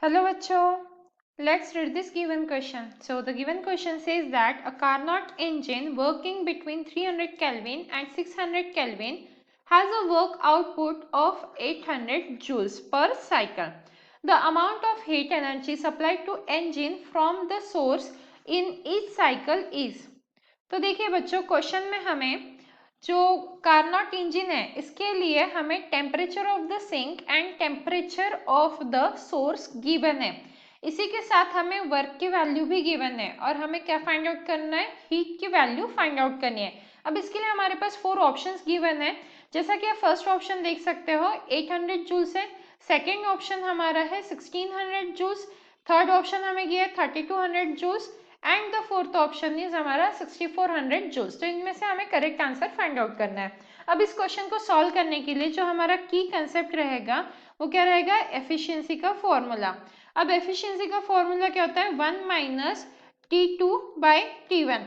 Hello bachcho, let's read this given question. So the given question says that a Carnot engine working between 300 Kelvin and 600 Kelvin has a work output of 800 joules per cycle. The amount of heat energy supplied to engine from the source in each cycle is. तो देखिए बच्चों question में हमें जो Carnot engine है इसके लिए हमें temperature of the sink and temperature of the source given है। इसी के साथ हमें वर्क की वैल्यू भी गिवन है और हमें क्या फाइंड आउट करना है, हीट की वैल्यू फाइंड आउट करनी है। अब इसके लिए हमारे पास 4 ऑप्शंस गिवन है। जैसा कि आप फर्स्ट ऑप्शन देख सकते हो 800 जूल्स है, सेकेंड ऑप्शन हमारा है 1600 जूल्स, थर्ड ऑप्शन हमें गया है 3200 joules and the fourth option is हमारा 6400 जूल्स। तो इनमें से हमें करेक्ट आंसर फाइंड आउट करना है। अब इस क्वेश्चन को सॉल्व करने के लिए जो हमारा की कंसेप्ट रहेगा वो क्या रहेगा, एफिशिएंसी का फॉर्मूला। अब एफिशिएंसी का फॉर्मूला क्या होता है, 1 minus T2 by T1।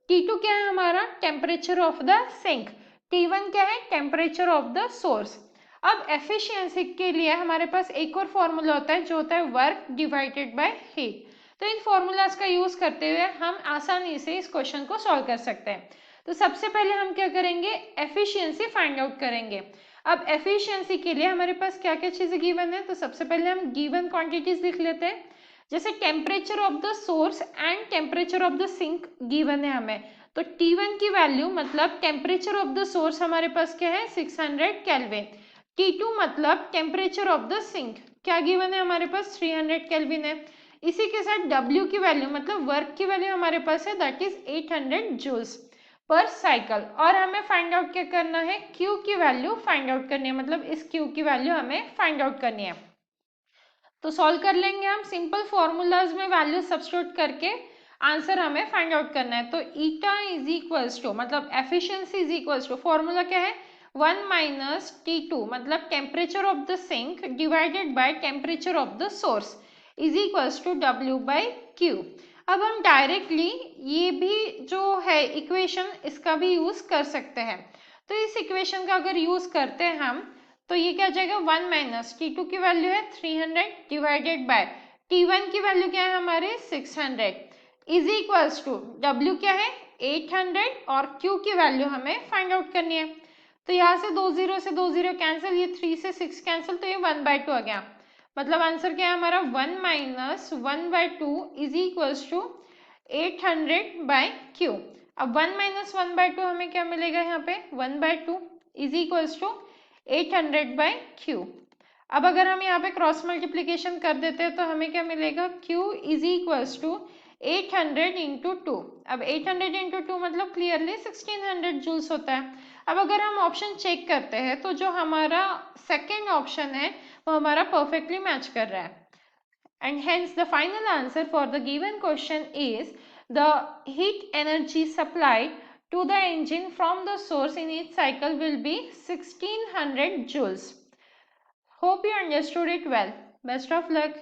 T2 क्या है हमारा, temperature of the sink, T1 क्या है, टेम्परेचर ऑफ द सोर्स। अब एफिशिएंसी के लिए हमारे पास एक और फॉर्मूला होता है जो होता है वर्क डिवाइडेड बाय हीट। तो इन फॉर्मूलाज का यूज करते हुए हम आसानी से इस क्वेश्चन को सॉल्व कर सकते हैं। तो सबसे पहले हम क्या करेंगे, एफिशिएंसी फाइंड आउट करेंगे। अब एफिशिएंसी के लिए हमारे पास क्या क्या चीजें गिवन है, तो सबसे पहले हम गिवन क्वांटिटीज लिख लेते हैं। जैसे temperature of the source and temperature of the sink given है हमें, तो T1 की वैल्यू मतलब टेम्परेचर ऑफ द सोर्स हमारे पास क्या है 600 केल्विन, T2 मतलब टेम्परेचर ऑफ द सिंक क्या गिवन है हमारे पास 300 केल्विन है। इसी के साथ W की वैल्यू मतलब वर्क की वैल्यू हमारे पास है that is 800 joules per cycle. और हमें फाइंड आउट क्या करना है, Q की वैल्यू फाइंड आउट करनी है, मतलब इस Q की वैल्यू हमें फाइंड आउट करनी है। तो सॉल्व कर लेंगे हम, सिंपल फॉर्मूलाज में वैल्यू सब्स्टिट्यूट करके आंसर हमें फाइंड आउट करना है। तो ईटा इज इक्वल्स टू मतलब efficiency is equals to, formula क्या है 1 माइनस T2 मतलब temperature of the sink divided by temperature of the source is equals to W by Q। अब हम डायरेक्टली ये भी जो है इक्वेशन इसका भी यूज कर सकते हैं। तो इस इक्वेशन का अगर यूज करते हैं हम तो ये क्या हो जाएगा 1 माइनस T2 की वैल्यू है 300 डिवाइडेड बाय T1 की वैल्यू क्या है हमारे 600 इज इक्वल्स टू W क्या है 800 और Q की वैल्यू हमें फाइंड आउट करनी है। तो यहाँ से 20 से 20 कैंसिल, ये 3 से 6 कैंसिल, तो ये 1/2 आ गया। मतलब आंसर क्या है हमारा 1 minus 1/2 is equals to 800 by Q। अब 1 माइनस 1/2 हमें क्या मिलेगा यहाँ पे 1/2 is equals to 800 by Q। अब अगर हम यहाँ पे क्रॉस मल्टीप्लीकेशन कर देते हैं तो हमें क्या मिलेगा, Q is equals to 800 into 2। अब 800 इंटू 2 मतलब क्लियरली 1600 जूल्स होता है। अब अगर हम ऑप्शन चेक करते हैं तो जो हमारा सेकेंड ऑप्शन है वो हमारा परफेक्टली मैच कर रहा है। And hence the final answer for the given question is the heat energy supplied to the engine from the source in each cycle will be 1600 joules. Hope you understood it well. Best of luck.